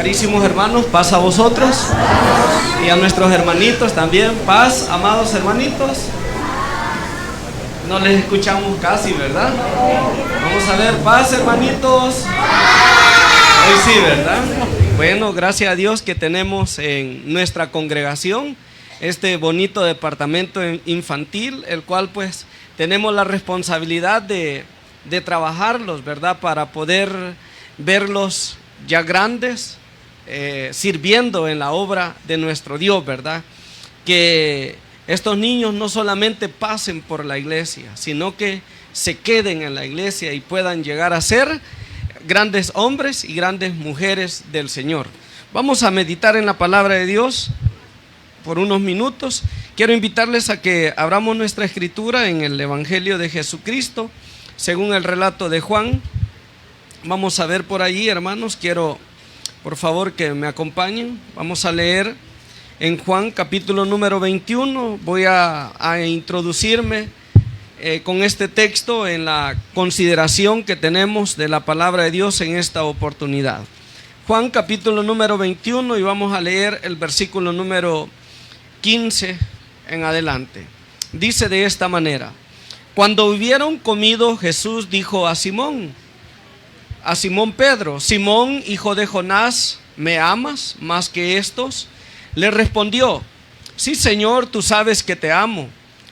Carísimos hermanos, paz a vosotros y a nuestros hermanitos también. Paz, amados hermanitos. No les escuchamos casi, ¿verdad? Vamos a ver, paz, hermanitos. Hoy sí, ¿verdad? Bueno, gracias a Dios que tenemos en nuestra congregación este bonito departamento infantil, el cual pues tenemos la responsabilidad de trabajarlos, ¿verdad? Para poder verlos ya grandes, sirviendo en la obra de nuestro Dios, ¿verdad? Que estos niños no solamente pasen por la iglesia, sino que se queden en la iglesia y puedan llegar a ser grandes hombres y grandes mujeres del Señor. Vamos a meditar en la palabra de Dios por unos minutos. Quiero invitarles a que abramos nuestra escritura en el Evangelio de Jesucristo, según el relato de Juan. Vamos a ver por allí, hermanos. Quiero, por favor, que me acompañen. Vamos a leer en Juan capítulo número 21. Voy a introducirme con este texto en la consideración que tenemos de la palabra de Dios en esta oportunidad. Juan capítulo número 21, y vamos a leer el versículo número 15 en adelante. Dice de esta manera: cuando hubieron comido, Jesús dijo a Simón Pedro: Simón, hijo de Jonás, ¿me amas más que estos? Le respondió: sí, Señor, tú sabes que te amo.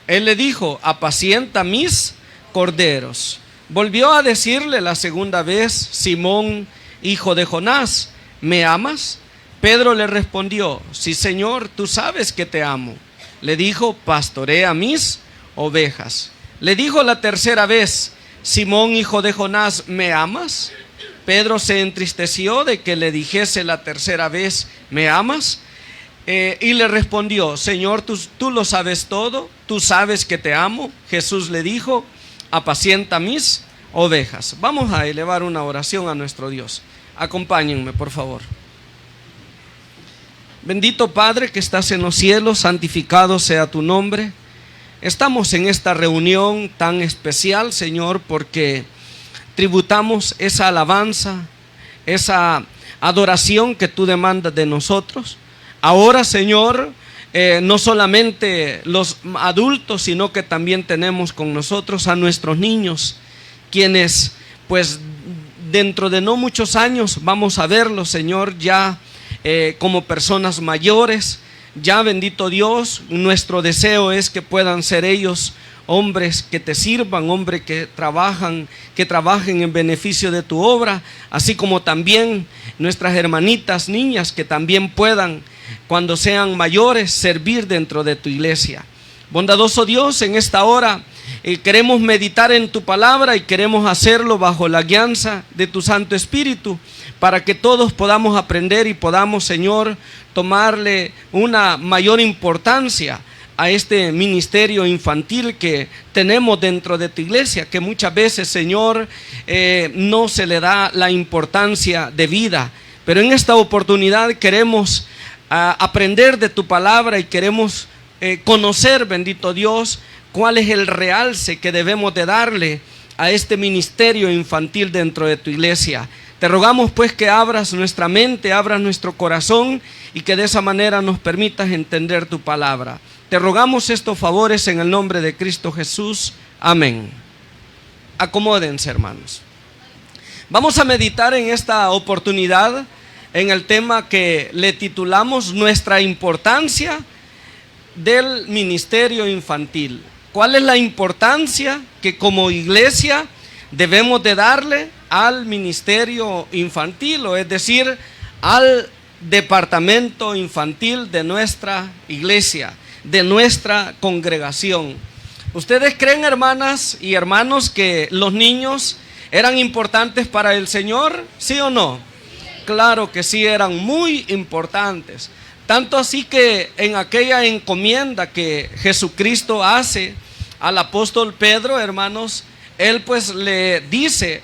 Él le dijo: apacienta mis corderos. Volvió a decirle la segunda vez: Simón, hijo de Jonás, ¿me amas? Pedro le respondió: sí, Señor, tú sabes que te amo. Le dijo: pastorea mis ovejas. Le dijo la tercera vez: Simón, hijo de Jonás, ¿me amas? Pedro se entristeció de que le dijese la tercera vez: ¿me amas? Y le respondió: Señor, tú lo sabes todo, tú sabes que te amo. Jesús le dijo: apacienta mis ovejas. Vamos a elevar una oración a nuestro Dios. Acompáñenme, por favor. Bendito Padre que estás en los cielos, santificado sea tu nombre. Estamos en esta reunión tan especial, Señor, porque tributamos esa alabanza, esa adoración que tú demandas de nosotros. Ahora, Señor, no solamente los adultos, sino que también tenemos con nosotros a nuestros niños, quienes pues dentro de no muchos años vamos a verlos, Señor, ya como personas mayores. Ya, bendito Dios, nuestro deseo es que puedan ser ellos hombres que te sirvan, hombres que trabajen en beneficio de tu obra, así como también nuestras hermanitas niñas que también puedan, cuando sean mayores, servir dentro de tu iglesia. Bondadoso Dios, en esta hora queremos meditar en tu palabra y queremos hacerlo bajo la guianza de tu Santo Espíritu, para que todos podamos aprender y podamos, Señor, tomarle una mayor importancia a este ministerio infantil que tenemos dentro de tu iglesia, que muchas veces, Señor, no se le da la importancia debida. Pero en esta oportunidad queremos aprender de tu palabra y queremos conocer, bendito Dios, cuál es el realce que debemos de darle a este ministerio infantil dentro de tu iglesia. Te rogamos pues que abras nuestra mente, abras nuestro corazón y que de esa manera nos permitas entender tu palabra. Te rogamos estos favores en el nombre de Cristo Jesús. Amén. Acomódense, hermanos. Vamos a meditar en esta oportunidad en el tema que le titulamos nuestra importancia del ministerio infantil. ¿Cuál es la importancia que como iglesia debemos de darle al ministerio infantil, o es decir, al departamento infantil de nuestra iglesia, de nuestra congregación? ¿Ustedes creen, hermanas y hermanos, que los niños eran importantes para el Señor? ¿Sí o no? Claro que sí, eran muy importantes. Tanto así que en aquella encomienda que Jesucristo hace al apóstol Pedro, hermanos, él pues le dice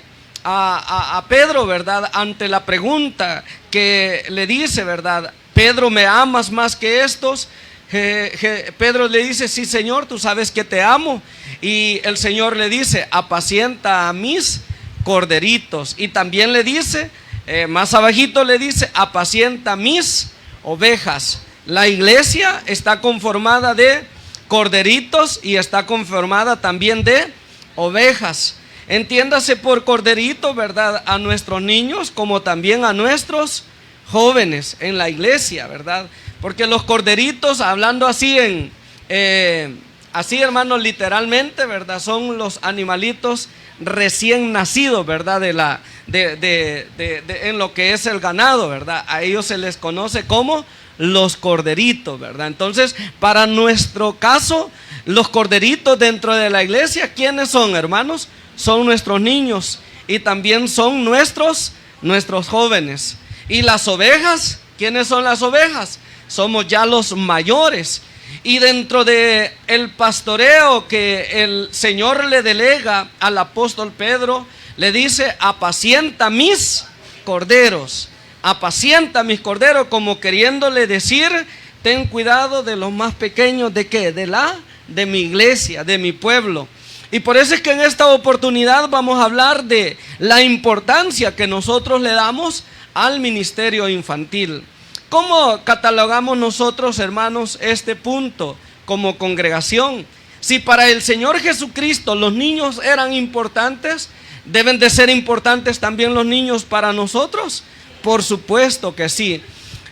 a Pedro, ¿verdad? Ante la pregunta que le dice, ¿verdad? Pedro, ¿me amas más que estos? Pedro le dice: sí, Señor, tú sabes que te amo. Y el Señor le dice: apacienta a mis corderitos. Y también le dice: Más abajito le dice, apacienta mis ovejas. La iglesia está conformada de corderitos y está conformada también de ovejas. Entiéndase por corderito, ¿verdad?, a nuestros niños como también a nuestros jóvenes en la iglesia, ¿verdad? Porque los corderitos, hablando así así, hermanos, literalmente, ¿verdad?, son los animalitos recién nacidos, ¿verdad?, en lo que es el ganado, ¿verdad? A ellos se les conoce como los corderitos, ¿verdad? Entonces, para nuestro caso, los corderitos dentro de la iglesia, ¿quiénes son, hermanos? Son nuestros niños y también son nuestros jóvenes. Y las ovejas, ¿quiénes son las ovejas? Somos ya los mayores. Y dentro de el pastoreo que el Señor le delega al apóstol Pedro, le dice, apacienta mis corderos. Apacienta mis corderos, como queriéndole decir, ten cuidado de los más pequeños. ¿De qué? De mi iglesia, de mi pueblo. Y por eso es que en esta oportunidad vamos a hablar de la importancia que nosotros le damos al ministerio infantil. ¿Cómo catalogamos nosotros, hermanos, este punto como congregación? Si para el Señor Jesucristo los niños eran importantes, ¿deben de ser importantes también los niños para nosotros? Por supuesto que sí.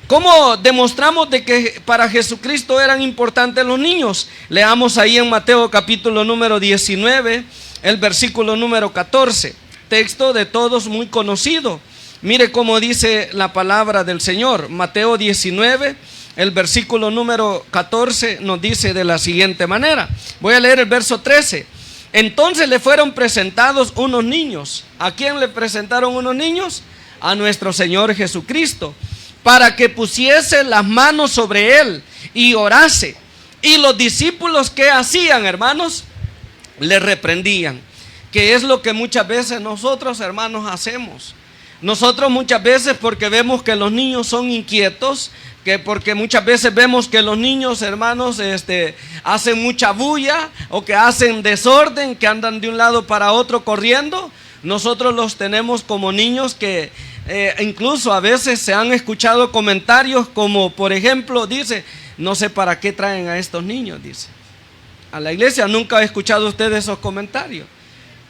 ¿Cómo demostramos de que para Jesucristo eran importantes los niños? Leamos ahí en Mateo capítulo número 19, el versículo número 14, texto de todos muy conocido. Mire cómo dice la palabra del Señor. Mateo 19, el versículo número 14 nos dice de la siguiente manera. Voy a leer el verso 13. Entonces le fueron presentados unos niños. ¿A quién le presentaron unos niños? A nuestro Señor Jesucristo, para que pusiese las manos sobre él y orase. Y los discípulos, ¿qué hacían, hermanos? Le reprendían. Que es lo que muchas veces nosotros, hermanos, hacemos. Nosotros muchas veces, porque vemos que los niños son inquietos, que porque muchas veces vemos que los niños, hermanos, hacen mucha bulla o que hacen desorden, que andan de un lado para otro corriendo, nosotros los tenemos como niños que incluso a veces se han escuchado comentarios como, por ejemplo, dice, no sé para qué traen a estos niños, dice, a la iglesia. Nunca he escuchado ustedes esos comentarios,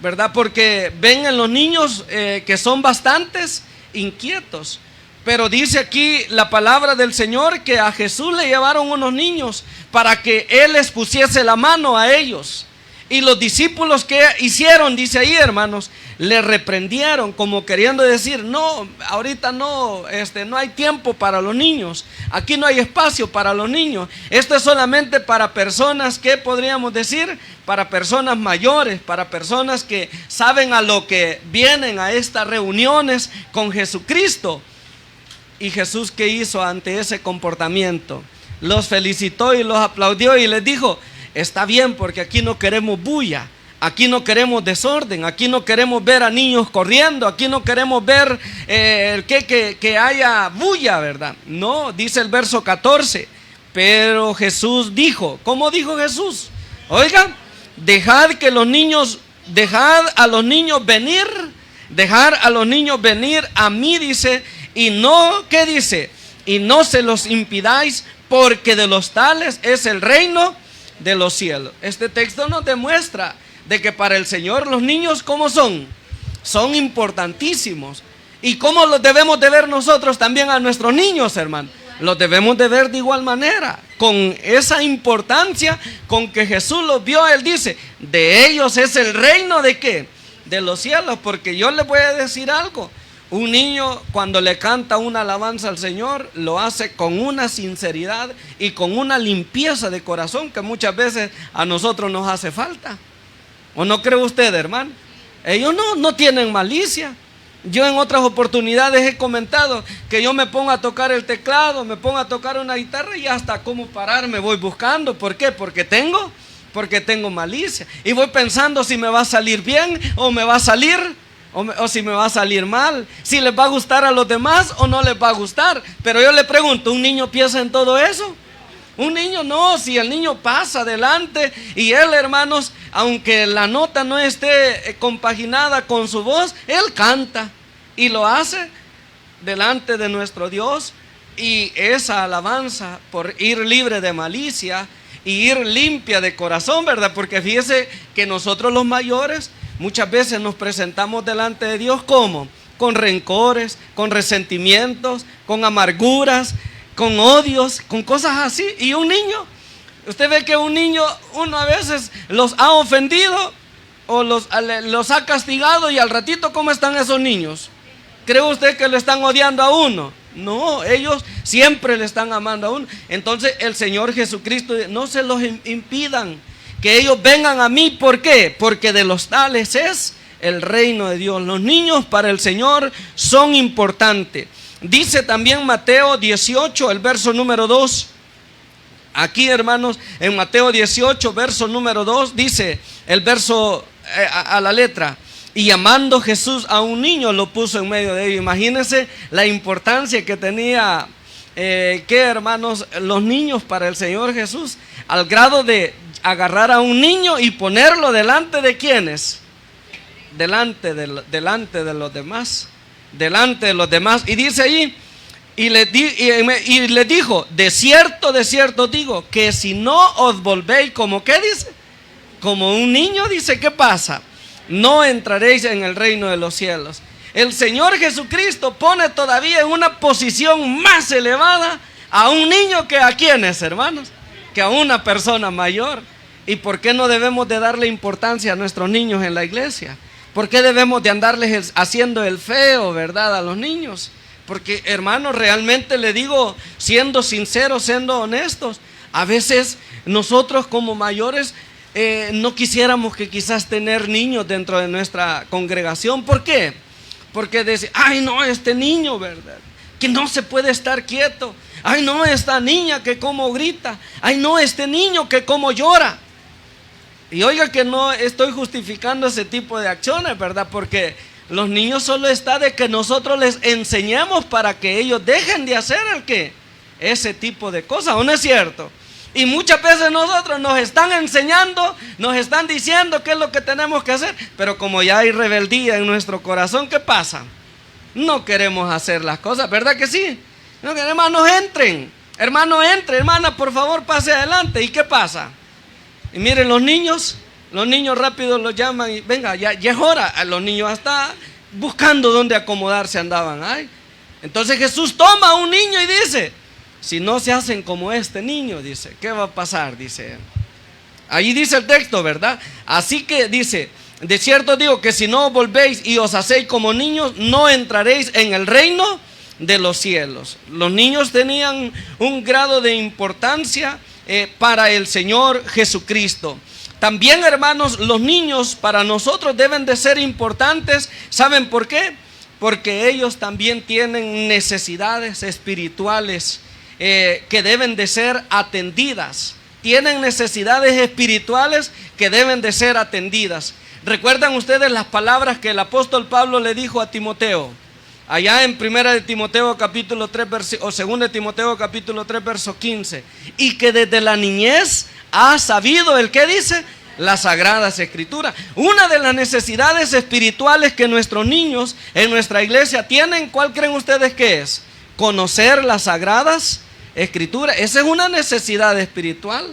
¿verdad? Porque ven en los niños que son bastantes inquietos. Pero dice aquí la palabra del Señor que a Jesús le llevaron unos niños para que Él les pusiese la mano a ellos. Y los discípulos, ¿qué hicieron? Dice ahí, hermanos, le reprendieron, como queriendo decir, no, ahorita no, no hay tiempo para los niños. Aquí no hay espacio para los niños. Esto es solamente para personas, ¿qué podríamos decir? Para personas mayores, para personas que saben a lo que vienen a estas reuniones con Jesucristo. Y Jesús, ¿qué hizo ante ese comportamiento? Los felicitó y los aplaudió y les dijo, está bien, porque aquí no queremos bulla, aquí no queremos desorden, aquí no queremos ver a niños corriendo, aquí no queremos ver que haya bulla, ¿verdad? No, dice el verso 14, pero Jesús dijo, ¿cómo dijo Jesús? Oigan, dejad a los niños venir a mí, dice, y no, ¿qué dice? Y no se los impidáis, porque de los tales es el reino de los cielos. Este texto nos demuestra de que para el Señor los niños, ¿cómo son? Son importantísimos. ¿Y cómo los debemos de ver nosotros también a nuestros niños, hermano? Los debemos de ver de igual manera, con esa importancia con que Jesús los vio. Él dice, de ellos es el reino de ¿qué? De los cielos. Porque yo les voy a decir algo. Un niño, cuando le canta una alabanza al Señor, lo hace con una sinceridad y con una limpieza de corazón que muchas veces a nosotros nos hace falta. ¿O no cree usted, hermano? Ellos no tienen malicia. Yo en otras oportunidades he comentado que yo me pongo a tocar el teclado, me pongo a tocar una guitarra y hasta cómo parar me voy buscando. ¿Por qué? Porque tengo malicia. Y voy pensando si me va a salir bien o me va a salir o si me va a salir mal, si les va a gustar a los demás o no les va a gustar. Pero yo le pregunto, ¿un niño piensa en todo eso? Un niño no. Si el niño pasa adelante y él, hermanos, aunque la nota no esté compaginada con su voz, él canta y lo hace delante de nuestro Dios, y esa alabanza por ir libre de malicia y ir limpia de corazón, ¿verdad? Porque fíjese que nosotros los mayores muchas veces nos presentamos delante de Dios ¿cómo? Con rencores, con resentimientos, con amarguras, con odios, con cosas así. Y un niño, usted ve que un niño, uno a veces los ha ofendido o los ha castigado, y al ratito ¿cómo están esos niños? ¿Cree usted que le están odiando a uno? No, ellos siempre le están amando a uno. Entonces el Señor Jesucristo, no se los impidan, que ellos vengan a mí. ¿Por qué? Porque de los tales es el reino de Dios. Los niños para el Señor son importantes. Dice también Mateo 18, el verso número 2. Aquí, hermanos, en Mateo 18, verso número 2, dice el verso a la letra: y llamando Jesús a un niño, lo puso en medio de ellos. Imagínense la importancia que tenía, hermanos, los niños para el Señor Jesús, al grado de agarrar a un niño y ponerlo delante de ¿quiénes? Delante de los demás. Delante de los demás. Y dice ahí, y le dijo: de cierto digo, que si no os volvéis como, ¿qué dice? Como un niño, dice, ¿qué pasa? No entraréis en el reino de los cielos. El Señor Jesucristo pone todavía en una posición más elevada a un niño que a quienes, hermanos, que a una persona mayor. ¿Y por qué no debemos de darle importancia a nuestros niños en la iglesia? ¿Por qué debemos de andarles haciendo el feo, verdad, a los niños? Porque, hermanos, realmente le digo, siendo sinceros, siendo honestos, a veces nosotros como mayores no quisiéramos que quizás tener niños dentro de nuestra congregación. ¿Por qué? Porque decir, ay no, este niño, ¿verdad?, que no se puede estar quieto. Ay no, esta niña que como grita. Ay no, este niño que como llora. Y oiga que no estoy justificando ese tipo de acciones, ¿verdad? Porque los niños solo está de que nosotros les enseñemos para que ellos dejen de hacer ese tipo de cosas, ¿o no es cierto? Y muchas veces nosotros nos están enseñando, nos están diciendo qué es lo que tenemos que hacer, pero como ya hay rebeldía en nuestro corazón, ¿qué pasa? No queremos hacer las cosas, ¿verdad que sí? No, hermanos, entren, hermano, entre, hermana, por favor, pase adelante. ¿Y qué pasa? Y miren, los niños rápido los llaman y venga, ya es hora. Los niños hasta buscando dónde acomodarse andaban. Ay. Entonces Jesús toma a un niño y dice: si no se hacen como este niño, dice, ¿qué va a pasar? Dice, ahí dice el texto, ¿verdad? Así que dice: de cierto digo que si no volvéis y os hacéis como niños, no entraréis en el reino de los cielos. Los niños tenían un grado de importancia para el Señor Jesucristo. También, hermanos, los niños para nosotros deben de ser importantes. ¿Saben por qué? Porque ellos también tienen necesidades espirituales que deben de ser atendidas. Tienen necesidades espirituales que deben de ser atendidas. ¿Recuerdan ustedes las palabras que el apóstol Pablo le dijo a Timoteo? Allá en 1 de Timoteo capítulo 3 o 2 de Timoteo capítulo 3 verso 15. Y que desde la niñez ha sabido el que dice las sagradas escrituras. Una de las necesidades espirituales que nuestros niños en nuestra iglesia tienen, ¿cuál creen ustedes que es? Conocer las sagradas escrituras. Esa es una necesidad espiritual.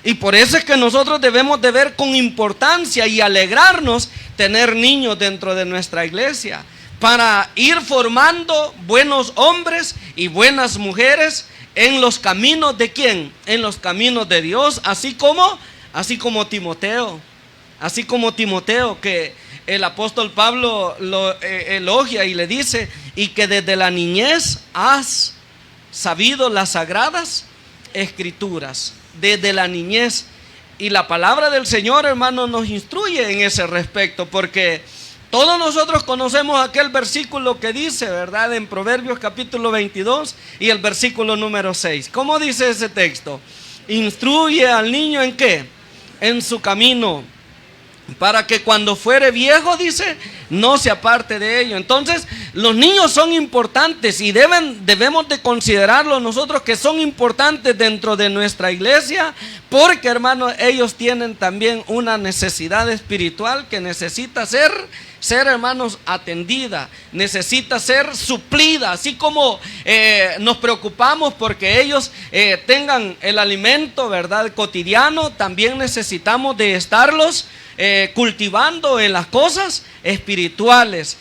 Y por eso es que nosotros debemos de ver con importancia y alegrarnos tener niños dentro de nuestra iglesia, para ir formando buenos hombres y buenas mujeres en los caminos de ¿quién? En los caminos de Dios, así como Timoteo. Así como Timoteo, que el apóstol Pablo lo elogia y le dice: y que desde la niñez has sabido las sagradas escrituras. Desde la niñez. Y la palabra del Señor, hermano, nos instruye en ese respecto, porque todos nosotros conocemos aquel versículo que dice, ¿verdad?, en Proverbios capítulo 22 y el versículo número 6. ¿Cómo dice ese texto? Instruye al niño ¿en qué? En su camino, para que cuando fuere viejo, dice, no se aparte de ello. Entonces, Los niños son importantes y debemos de considerarlos nosotros que son importantes dentro de nuestra iglesia, porque, hermanos, ellos tienen también una necesidad espiritual que necesita ser, hermanos, atendida, necesita ser suplida. Así como nos preocupamos porque ellos tengan el alimento, ¿verdad?, cotidiano, también necesitamos de estarlos cultivando en las cosas espirituales.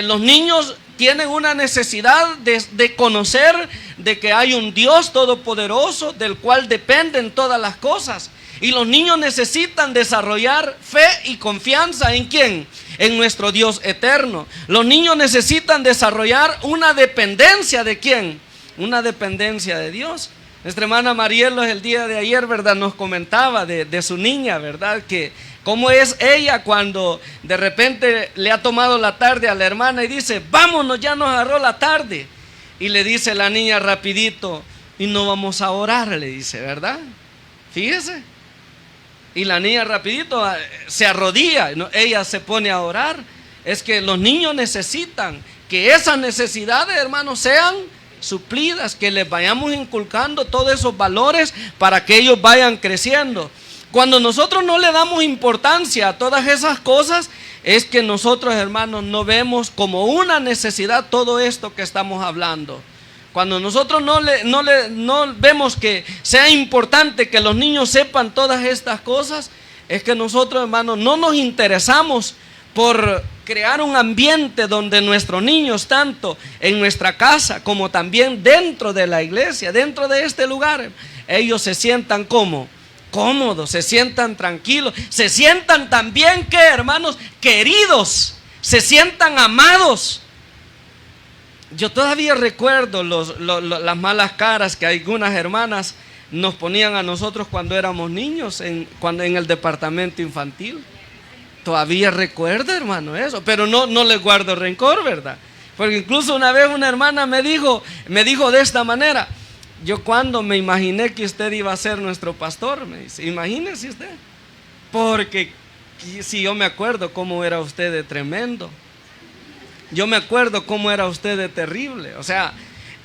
Los niños tienen una necesidad de conocer de que hay un Dios todopoderoso del cual dependen todas las cosas. Y los niños necesitan desarrollar fe y confianza ¿en quién? En nuestro Dios eterno. Los niños necesitan desarrollar una dependencia ¿de quién? Una dependencia de Dios. Nuestra hermana Marielos el día de ayer, ¿verdad?, nos comentaba de su niña, ¿verdad?, que cómo es ella cuando de repente le ha tomado la tarde a la hermana y dice: vámonos, ya nos agarró la tarde. Y le dice la niña rapidito: y no vamos a orar, le dice, ¿verdad? Fíjese. Y la niña rapidito se arrodilla, ella se pone a orar. Es que los niños necesitan que esas necesidades, hermanos, sean suplidas, que les vayamos inculcando todos esos valores para que ellos vayan creciendo. Cuando nosotros no le damos importancia a todas esas cosas, es que nosotros, hermanos, no vemos como una necesidad todo esto que estamos hablando. Cuando nosotros no vemos que sea importante que los niños sepan todas estas cosas, es que nosotros, hermanos, no nos interesamos por crear un ambiente donde nuestros niños, tanto en nuestra casa como también dentro de la iglesia, dentro de este lugar, ellos se sientan como cómodos, se sientan tranquilos, se sientan también, que, hermanos, queridos, se sientan amados. Yo todavía recuerdo las malas caras que algunas hermanas nos ponían a nosotros cuando éramos niños, en el departamento infantil. Todavía recuerdo, hermano, eso, pero no les guardo rencor, ¿verdad? Porque incluso una vez una hermana me dijo de esta manera: yo cuando me imaginé que usted iba a ser nuestro pastor, me dice, imagínese usted, porque si yo me acuerdo cómo era usted de tremendo, yo me acuerdo cómo era usted de terrible, o sea,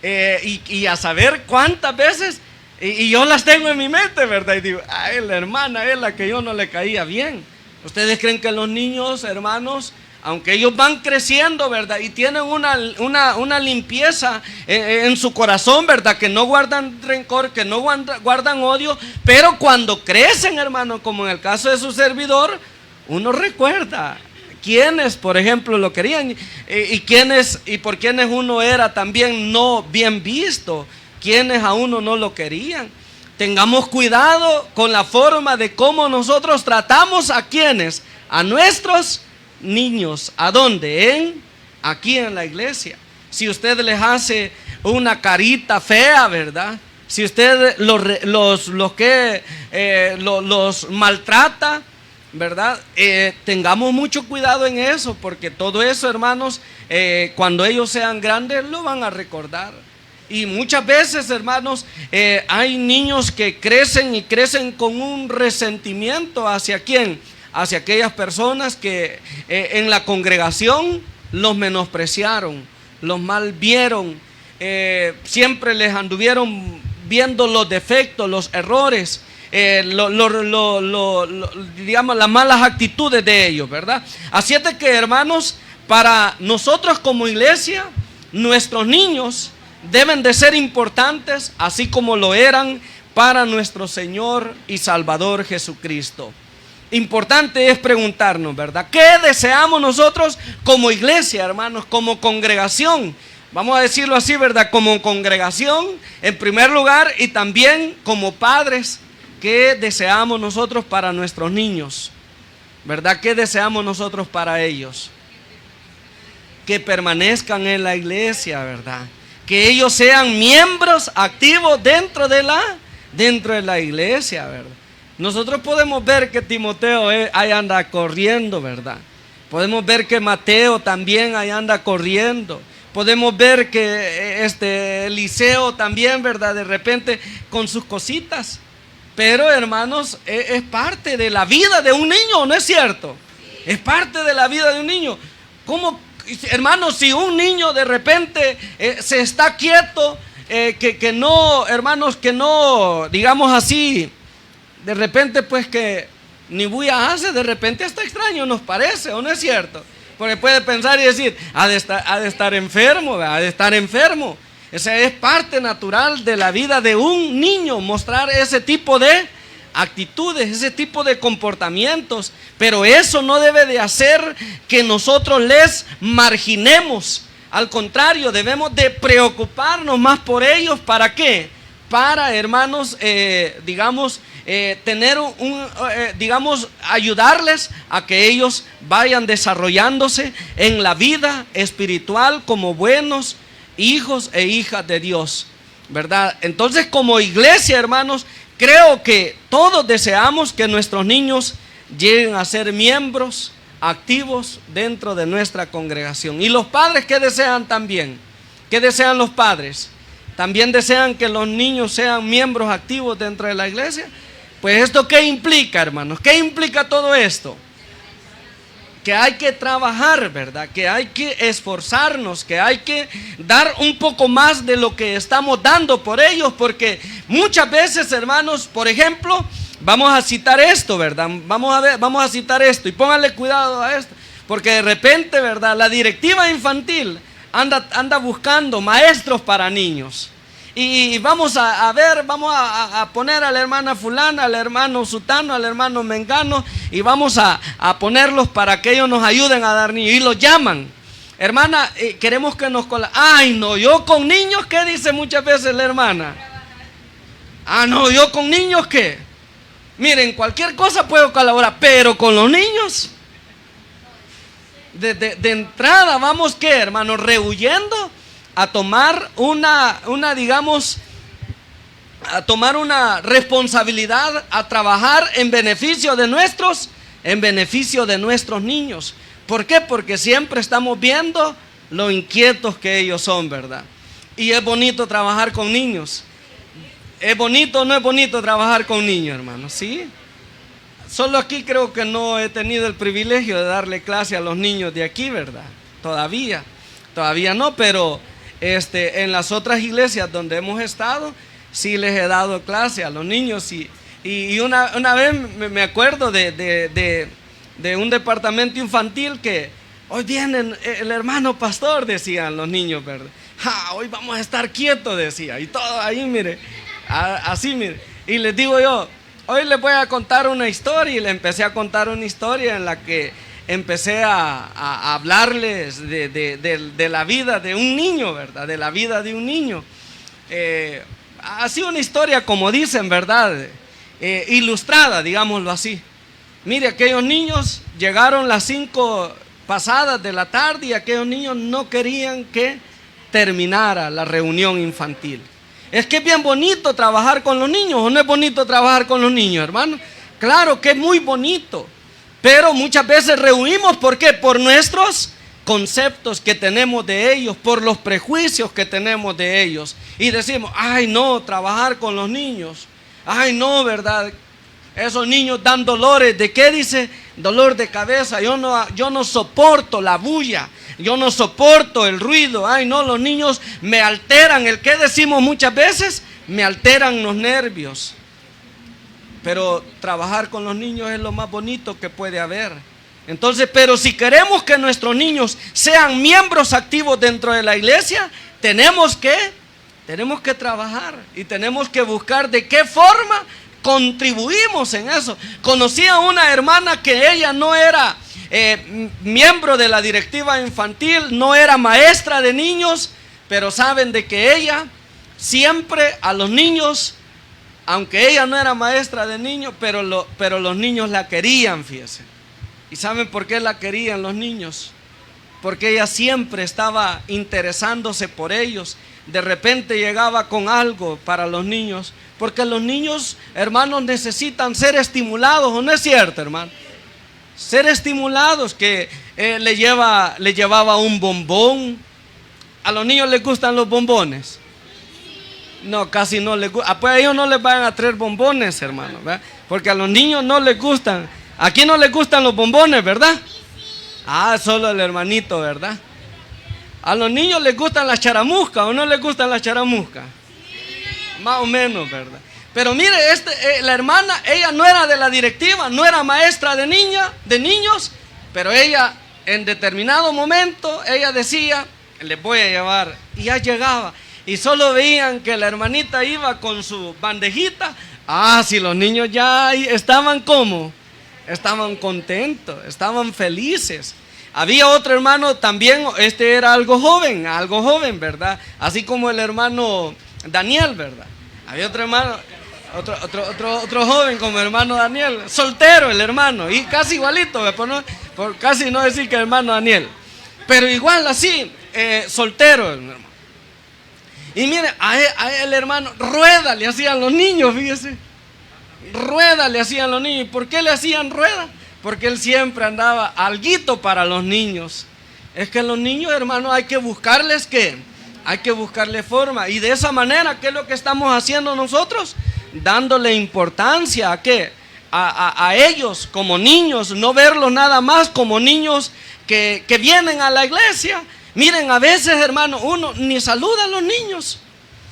y a saber cuántas veces, y yo las tengo en mi mente, ¿verdad? Y digo: ay, la hermana es la que yo no le caía bien. ¿Ustedes creen que los niños, hermanos, aunque ellos van creciendo, ¿verdad?, y tienen una limpieza en su corazón, ¿verdad?, que no guardan rencor, que no guardan odio, pero cuando crecen, hermano, como en el caso de su servidor, uno recuerda quiénes, por ejemplo, lo querían y por quienes uno era también no bien visto, quienes a uno no lo querían. Tengamos cuidado con la forma de cómo nosotros tratamos a quienes, a nuestros niños. ¿A dónde? Aquí en la iglesia. Si usted les hace una carita fea, ¿verdad?, si usted los maltrata, ¿verdad?, tengamos mucho cuidado en eso, porque todo eso, hermanos, cuando ellos sean grandes lo van a recordar. Y muchas veces, hermanos, hay niños que crecen con un resentimiento ¿hacia quién? Hacia aquellas personas que en la congregación los menospreciaron, los malvieron, siempre les anduvieron viendo los defectos, los errores, digamos, las malas actitudes de ellos, ¿verdad? Así es de que, hermanos, para nosotros como iglesia, nuestros niños deben de ser importantes, así como lo eran para nuestro Señor y Salvador Jesucristo. Importante es preguntarnos, ¿verdad?, ¿qué deseamos nosotros como iglesia, hermanos, como congregación? Vamos a decirlo así, ¿verdad?, como congregación en primer lugar, y también como padres. ¿Qué deseamos nosotros para nuestros niños? ¿Verdad? ¿Qué deseamos nosotros para ellos? Que permanezcan en la iglesia, ¿verdad? Que ellos sean miembros activos dentro de la iglesia, ¿verdad? Nosotros podemos ver que Timoteo ahí anda corriendo, ¿verdad? Podemos ver que Mateo también ahí anda corriendo. Podemos ver que Eliseo también, ¿verdad?, de repente con sus cositas. Pero, hermanos, es parte de la vida de un niño, ¿no es cierto? Es parte de la vida de un niño. Hermanos, si un niño de repente se está quieto, que no, hermanos, que no, digamos así, de repente pues que ni bulla hace, de repente hasta extraño nos parece, ¿o no es cierto? Porque puede pensar y decir, ha de estar enfermo, ha de estar enfermo. Esa es parte natural de la vida de un niño, mostrar ese tipo de actitudes, ese tipo de comportamientos. Pero eso no debe de hacer que nosotros les marginemos. Al contrario, debemos de preocuparnos más por ellos. ¿Para qué? Para, hermanos, tener digamos, ayudarles a que ellos vayan desarrollándose en la vida espiritual como buenos hijos e hijas de Dios, ¿verdad? Entonces, como iglesia, hermanos, creo que todos deseamos que nuestros niños lleguen a ser miembros activos dentro de nuestra congregación. Y los padres, ¿qué desean también? ¿Qué desean los padres? ¿También desean que los niños sean miembros activos dentro de la iglesia? Pues esto, ¿qué implica, hermanos? ¿Qué implica todo esto? Que hay que trabajar, ¿verdad? Que hay que esforzarnos, que hay que dar un poco más de lo que estamos dando por ellos, porque muchas veces, hermanos, por ejemplo, vamos a citar esto, ¿verdad? Vamos a citar esto y pónganle cuidado a esto, porque de repente, ¿verdad? La directiva infantil anda buscando maestros para niños. Y vamos a ver, vamos a poner a la hermana fulana, al hermano sutano, al hermano mengano, y vamos a ponerlos para que ellos nos ayuden a dar niños. Y los llaman, hermana, queremos que nos ay, no, yo con niños, ¿qué dice muchas veces la hermana? Ah, no, yo con niños, ¿qué? Miren, cualquier cosa puedo colaborar, pero con los niños, de entrada vamos, ¿qué, hermanos? Rehuyendo a tomar digamos, a tomar una responsabilidad, a trabajar en beneficio de nuestros niños. ¿Por qué? Porque siempre estamos viendo lo inquietos que ellos son, ¿verdad? Y es bonito trabajar con niños. ¿Es bonito o no es bonito trabajar con niños, hermanos? ¿Sí? Solo aquí creo que no he tenido el privilegio de darle clase a los niños de aquí, ¿verdad? Todavía no, pero en las otras iglesias donde hemos estado, sí les he dado clase a los niños. Y una vez me acuerdo de un departamento infantil que hoy viene el hermano pastor, decían los niños, ¿verdad? Hoy vamos a estar quietos, decía. Y todo ahí, mire, así, mire. Y les digo yo, hoy les voy a contar una historia. Y le empecé a contar una historia en la que empecé a hablarles de la vida de un niño, ¿verdad? De la vida de un niño. Así una historia, como dicen, ¿verdad? Ilustrada, digámoslo así. Mire, aquellos niños llegaron las 5 pasadas de la tarde y aquellos niños no querían que terminara la reunión infantil. Es que es bien bonito trabajar con los niños, ¿o no es bonito trabajar con los niños, hermano? Claro que es muy bonito. Pero muchas veces rehuimos, ¿por qué? Por nuestros conceptos que tenemos de ellos, por los prejuicios que tenemos de ellos. Y decimos, ay no, trabajar con los niños, ay no, ¿verdad? Esos niños dan dolores, ¿de qué dice? Dolor de cabeza, yo no soporto la bulla, yo no soporto el ruido, ay no, los niños me alteran, ¿el qué decimos muchas veces? Me alteran los nervios. Pero trabajar con los niños es lo más bonito que puede haber. Entonces, pero si queremos que nuestros niños sean miembros activos dentro de la iglesia, tenemos que trabajar y tenemos que buscar de qué forma contribuimos en eso. Conocí a una hermana que ella no era miembro de la directiva infantil, no era maestra de niños, pero saben de que ella siempre a los niños, aunque ella no era maestra de niños, pero los niños la querían, fíjense. ¿Y saben por qué la querían los niños? Porque ella siempre estaba interesándose por ellos. De repente llegaba con algo para los niños, porque los niños, hermanos, necesitan ser estimulados, ¿o no es cierto, hermano? Ser estimulados, que le llevaba un bombón. ¿A los niños les gustan los bombones? No, casi no les gusta. Pues a ellos no les van a traer bombones, hermano, ¿verdad? Porque a los niños no les gustan. Aquí no les gustan los bombones, ¿verdad? Ah, solo el hermanito, ¿verdad? ¿A los niños les gustan las charamuscas o no les gustan las charamuscas? Más o menos, ¿verdad? Pero mire, la hermana, ella no era de la directiva, no era maestra de niños, pero ella en determinado momento, ella decía, les voy a llevar, y ya llegaba, y solo veían que la hermanita iba con su bandejita. Si los niños ya estaban como, estaban contentos, estaban felices. Había otro hermano también, era algo joven, ¿verdad? Así como el hermano Daniel, ¿verdad? Había otro hermano, otro joven como el hermano Daniel, soltero el hermano, y casi igualito, por casi no decir que el hermano Daniel, pero igual así, soltero el hermano. Y mire, a el hermano, rueda le hacían los niños, fíjese, rueda le hacían los niños. ¿Y por qué le hacían rueda? Porque él siempre andaba alguito para los niños. Es que los niños, hermano, hay que buscarles ¿qué? Hay que buscarle forma. Y de esa manera, ¿qué es lo que estamos haciendo nosotros? Dándole importancia ¿a qué? A ellos como niños, no verlos nada más como niños que vienen a la iglesia. Miren, a veces, hermano, uno ni saluda a los niños.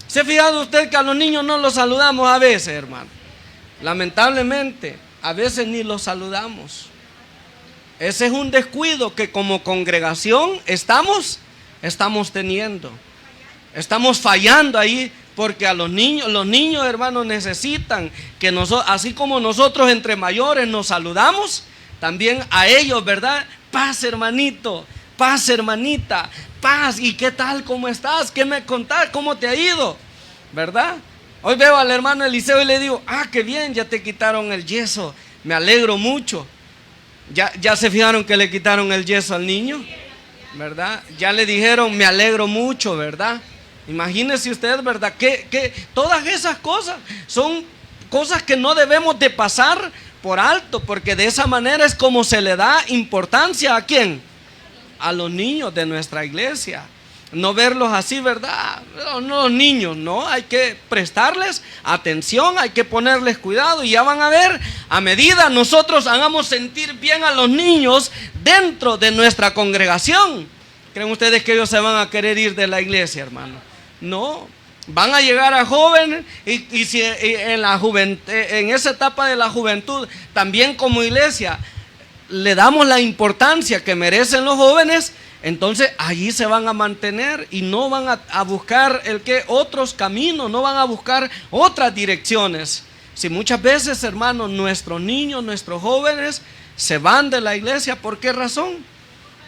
¿Se ha fijado usted que a los niños no los saludamos a veces, hermano? Lamentablemente, a veces ni los saludamos. Ese es un descuido que como congregación estamos teniendo. Estamos fallando ahí, porque a los niños, hermanos, necesitan que nosotros, así como nosotros entre mayores nos saludamos, también a ellos, ¿verdad? Paz, hermanito, paz, hermanita, paz. ¿Y qué tal? ¿Cómo estás? ¿Qué me contás? ¿Cómo te ha ido? ¿Verdad? Hoy veo al hermano Eliseo y le digo, qué bien, ya te quitaron el yeso, me alegro mucho. ¿Ya se fijaron que le quitaron el yeso al niño? ¿Verdad? Ya le dijeron, me alegro mucho, ¿verdad? Imagínese usted, ¿verdad? Que todas esas cosas son cosas que no debemos de pasar por alto, porque de esa manera es como se le da importancia ¿a quién? A los niños de nuestra iglesia. No verlos así, ¿verdad? No, los niños, no, hay que prestarles atención, hay que ponerles cuidado, y ya van a ver, a medida nosotros hagamos sentir bien a los niños dentro de nuestra congregación, ¿creen ustedes que ellos se van a querer ir de la iglesia, hermano? No, van a llegar a jóvenes, y si en la juventud, en esa etapa de la juventud, también como iglesia le damos la importancia que merecen los jóvenes, entonces allí se van a mantener y no van a buscar otros caminos, no van a buscar otras direcciones. Si muchas veces, hermanos, nuestros niños, nuestros jóvenes se van de la iglesia, ¿por qué razón?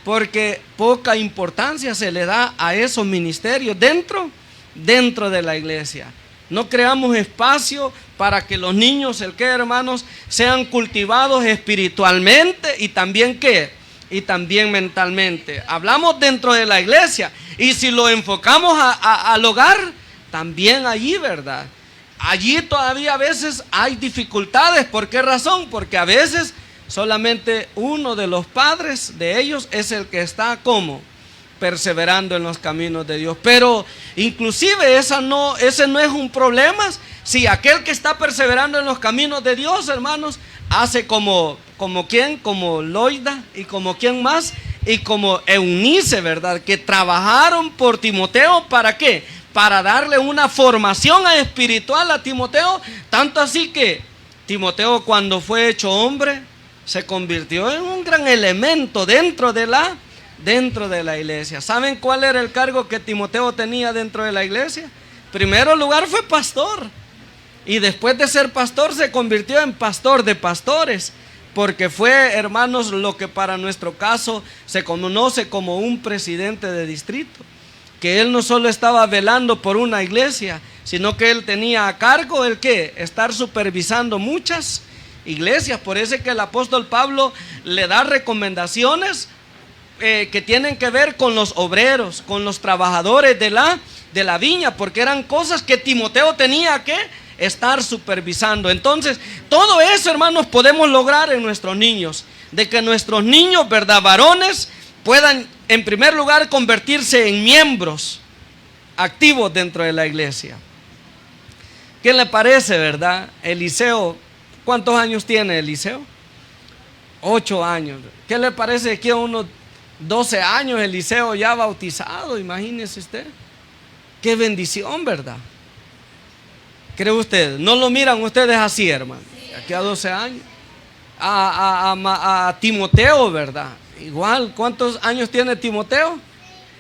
Porque poca importancia se le da a esos ministerios dentro de la iglesia. No creamos espacio para que los niños, hermanos, sean cultivados espiritualmente y también y también mentalmente. Hablamos dentro de la iglesia, y si lo enfocamos al hogar, también allí, ¿verdad? Allí todavía a veces hay dificultades. ¿Por qué razón? Porque a veces solamente uno de los padres de ellos es el que está como perseverando en los caminos de Dios. Pero inclusive ese no es un problema si aquel que está perseverando en los caminos de Dios, hermanos, hace como quién, como Loida, y como quién más, y como Eunice, ¿verdad? Que trabajaron por Timoteo, ¿para qué? Para darle una formación espiritual a Timoteo, tanto así que Timoteo, cuando fue hecho hombre, se convirtió en un gran elemento dentro de la iglesia. ¿Saben cuál era el cargo que Timoteo tenía dentro de la iglesia? En primer lugar fue pastor, y después de ser pastor se convirtió en pastor de pastores, porque fue, hermanos, lo que para nuestro caso se conoce como un presidente de distrito, que él no solo estaba velando por una iglesia, sino que él tenía a cargo estar supervisando muchas iglesias. Por eso es que el apóstol Pablo le da recomendaciones que tienen que ver con los obreros, con los trabajadores de la viña, porque eran cosas que Timoteo tenía que estar supervisando. Entonces, todo eso, hermanos, podemos lograr en nuestros niños, de que nuestros niños, ¿verdad?, varones, puedan en primer lugar convertirse en miembros activos dentro de la iglesia. ¿Qué le parece, verdad? Eliseo, ¿cuántos años tiene Eliseo? 8 años. ¿Qué le parece que 12 años Eliseo ya bautizado, imagínese usted. Qué bendición, ¿verdad? ¿Cree usted? ¿No lo miran ustedes así, hermano? Aquí a 12 años. A Timoteo, ¿verdad? Igual, ¿cuántos años tiene Timoteo?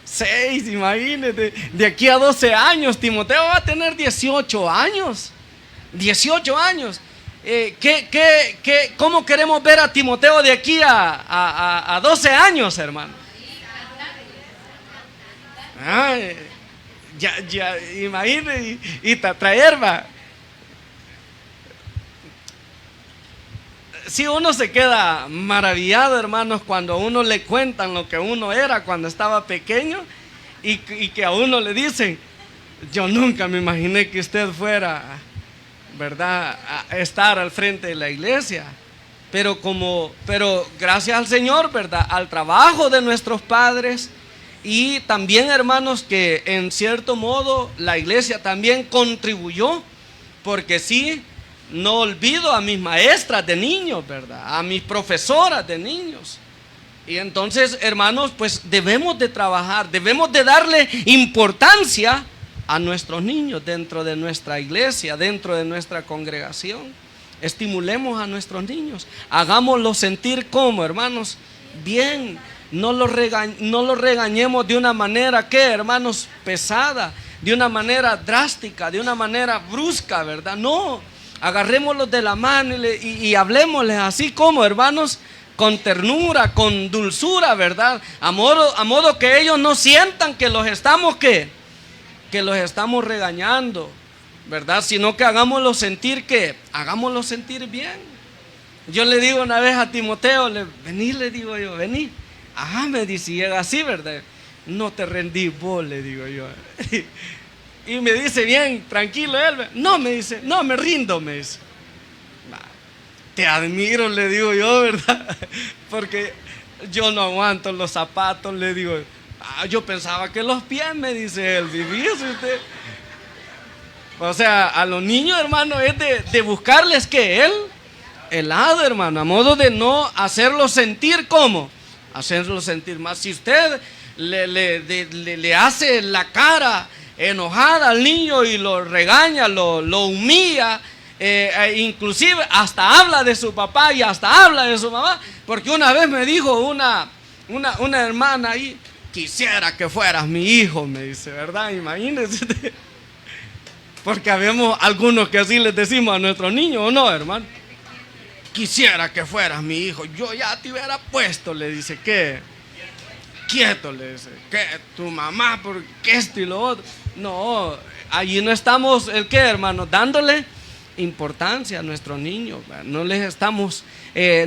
6, imagínate. De aquí a 12 años, Timoteo va a tener 18 años. 18 años. ¿Cómo queremos ver a Timoteo de aquí a 12 años, hermano? Ay, ya, imagínate, y traer, va. Si uno se queda maravillado, hermanos, cuando a uno le cuentan lo que uno era cuando estaba pequeño y que a uno le dicen, yo nunca me imaginé que usted fuera, ¿verdad?, a estar al frente de la iglesia. Pero gracias al Señor, ¿verdad?, al trabajo de nuestros padres y también, hermanos, que en cierto modo la iglesia también contribuyó, porque sí, no olvido a mis maestras de niños, ¿verdad?, a mis profesoras de niños. Y entonces, hermanos, pues debemos de trabajar, debemos de darle importancia a nuestros niños dentro de nuestra iglesia, dentro de nuestra congregación. Estimulemos a nuestros niños, hagámoslos sentir como, hermanos, bien. No los regañemos de una manera, ¿qué, hermanos?, pesada, de una manera drástica, de una manera brusca, ¿verdad? No, agarrémoslos de la mano y hablemosles así como, hermanos, con ternura, con dulzura, ¿verdad? A modo que ellos no sientan que los estamos, que los estamos regañando, ¿verdad? Sino que hagámoslos sentir bien. Yo le digo una vez a Timoteo, vení, le digo yo, vení. Ajá, me dice, y llega así, ¿verdad? No te rendí vos, le digo yo. Y me dice bien, tranquilo él. No, me dice, no, me rindo, me dice. Te admiro, le digo yo, ¿verdad? Porque yo no aguanto los zapatos, le digo. Yo pensaba que los pies, me dice él. Fíjese usted. O sea, a los niños, hermano, es de buscarles que el helado, hermano, a modo de no hacerlos sentir como, hacerlos sentir más. Si usted le hace la cara enojada al niño y lo regaña, lo humilla, inclusive hasta habla de su papá y hasta habla de su mamá, porque una vez me dijo una hermana ahí, quisiera que fueras mi hijo, me dice, ¿verdad? Imagínense. Porque habemos algunos que así les decimos a nuestros niños, ¿o no, hermano? Quisiera que fueras mi hijo, yo ya te hubiera puesto, le dice, ¿qué? Quieto, le dice, ¿qué? Tu mamá, ¿por qué esto y lo otro? No, allí no estamos, ¿el qué, hermano? Dándole importancia a nuestros niños, no les estamos,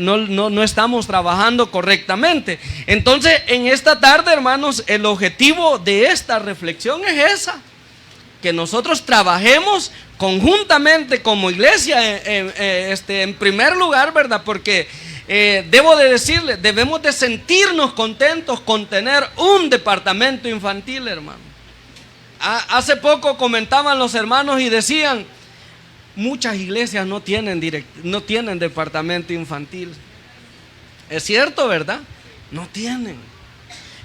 no estamos trabajando correctamente. Entonces, en esta tarde, hermanos, el objetivo de esta reflexión es esa, que nosotros trabajemos conjuntamente como iglesia, en primer lugar, ¿verdad? Porque debo de decirle, debemos de sentirnos contentos con tener un departamento infantil, hermano. Hace poco comentaban los hermanos y decían, muchas iglesias no tienen departamento infantil. Es cierto, ¿verdad? No tienen.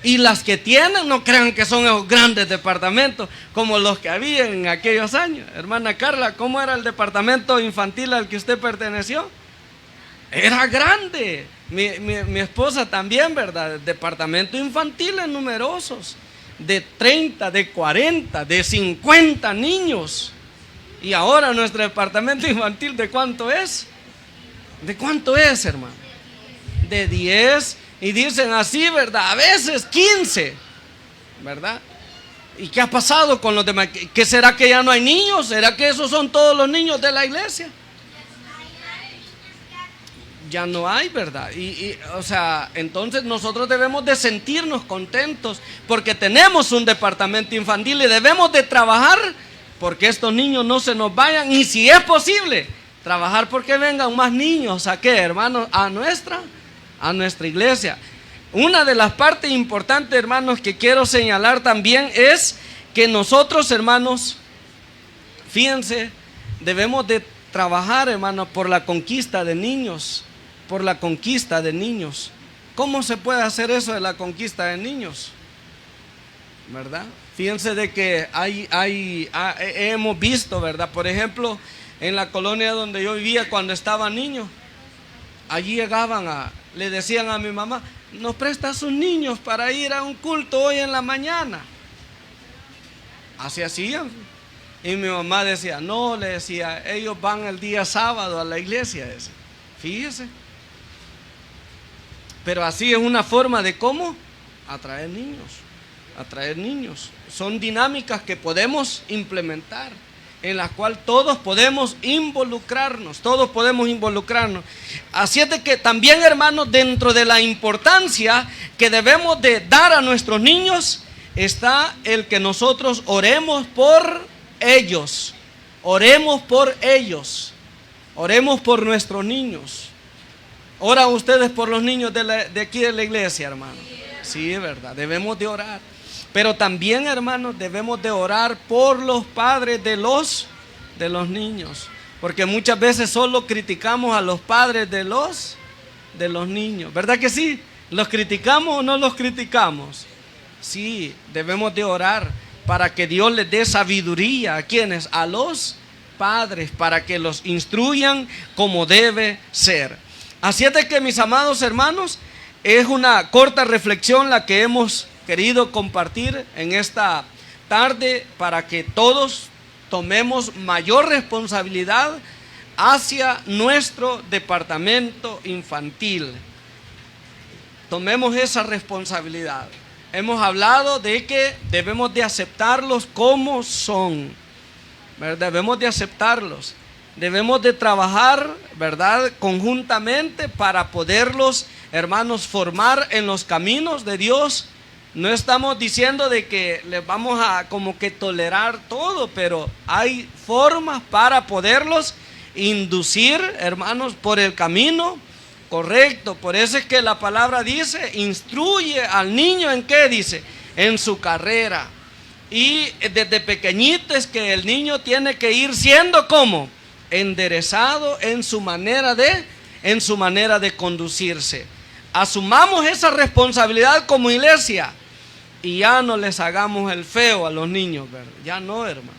Y las que tienen, no crean que son esos grandes departamentos como los que había en aquellos años. Hermana Carla, ¿cómo era el departamento infantil al que usted perteneció? Era grande. Mi esposa también, ¿verdad? Departamentos infantiles numerosos, de 30, de 40, de 50 niños. Y ahora nuestro departamento infantil, ¿de cuánto es? ¿De cuánto es, hermano? De 10. Y dicen así, ¿verdad? A veces 15, ¿verdad? ¿Y qué ha pasado con los demás? ¿Qué será que ya no hay niños? ¿Será que esos son todos los niños de la iglesia? Ya no hay, ¿verdad? O sea, entonces nosotros debemos de sentirnos contentos porque tenemos un departamento infantil y debemos de trabajar porque estos niños no se nos vayan y si es posible, trabajar porque vengan más niños. ¿A qué, hermanos? A nuestra iglesia. Una de las partes importantes, hermanos, que quiero señalar también es que nosotros, hermanos, fíjense, debemos de trabajar, hermanos, por la conquista de niños, ¿Cómo se puede hacer eso de la conquista de niños? ¿Verdad? Fíjense de que hemos visto, ¿verdad? Por ejemplo, en la colonia donde yo vivía cuando estaba niño, allí le decían a mi mamá: ¿nos presta a sus niños para ir a un culto hoy en la mañana? Así hacían. Y mi mamá decía: no, le decía, ellos van el día sábado a la iglesia. Fíjese. Pero así es una forma de cómo atraer niños. Son dinámicas que podemos implementar, en las cuales todos podemos involucrarnos. Así es de que también, hermanos, dentro de la importancia que debemos de dar a nuestros niños, está el que nosotros oremos por ellos. Oremos por nuestros niños. ¿Oran ustedes por los niños de aquí de la iglesia, hermano? Sí, es verdad, debemos de orar. Pero también, hermanos, debemos de orar por los padres de los niños. Porque muchas veces solo criticamos a los padres de los niños. ¿Verdad que sí? ¿Los criticamos o no los criticamos? Sí, debemos de orar para que Dios les dé sabiduría. ¿A quiénes? A los padres, para que los instruyan como debe ser. Así es de que, mis amados hermanos, es una corta reflexión la que hemos querido compartir en esta tarde, para que todos tomemos mayor responsabilidad hacia nuestro departamento infantil. Tomemos esa responsabilidad. Hemos hablado de que debemos de aceptarlos como son, ¿verdad? Debemos de aceptarlos. Debemos de trabajar, ¿verdad?, conjuntamente para poderlos, hermanos, formar en los caminos de Dios. No estamos diciendo de que les vamos a como que tolerar todo, pero hay formas para poderlos inducir, hermanos, por el camino correcto. Por eso es que la palabra dice: instruye al niño ¿en qué? Dice, en su carrera. Y desde pequeñito es que el niño tiene que ir siendo como enderezado en su manera de conducirse. Asumamos esa responsabilidad como iglesia y ya no les hagamos el feo a los niños, ¿verdad? Ya no, hermano.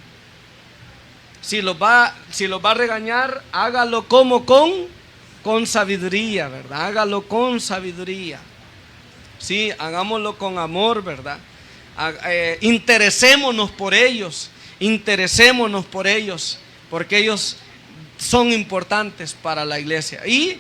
Si los va a regañar, hágalo como con sabiduría, ¿verdad? Hágalo con sabiduría. Sí, hagámoslo con amor, ¿verdad? Interesémonos por ellos, porque ellos son importantes para la iglesia. Y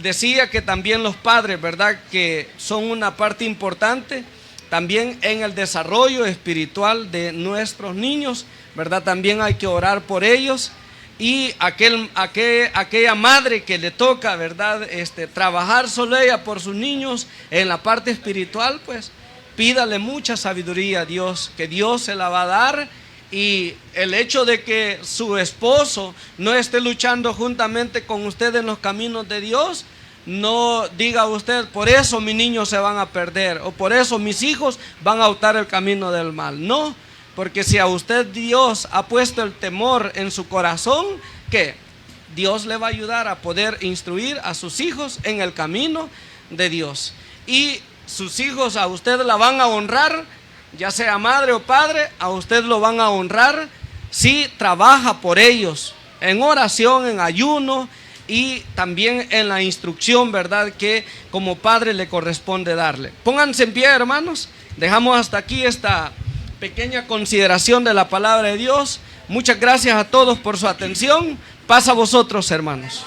decía que también los padres, ¿verdad?, que son una parte importante también en el desarrollo espiritual de nuestros niños, ¿verdad? También hay que orar por ellos. Y aquella madre que le toca, ¿verdad?, trabajar solo ella por sus niños en la parte espiritual, pues pídale mucha sabiduría a Dios, que Dios se la va a dar. Y el hecho de que su esposo no esté luchando juntamente con usted en los caminos de Dios, no diga usted: por eso mis niños se van a perder, o por eso mis hijos van a optar el camino del mal. No, porque si a usted Dios ha puesto el temor en su corazón, ¿qué? Dios le va a ayudar a poder instruir a sus hijos en el camino de Dios. Y sus hijos a usted la van a honrar, ya sea madre o padre, a usted lo van a honrar si trabaja por ellos en oración, en ayuno y también en la instrucción, ¿verdad?, que como padre le corresponde darle. Pónganse en pie, hermanos. Dejamos hasta aquí esta pequeña consideración de la palabra de Dios. Muchas gracias a todos por su atención. Paz a vosotros, hermanos.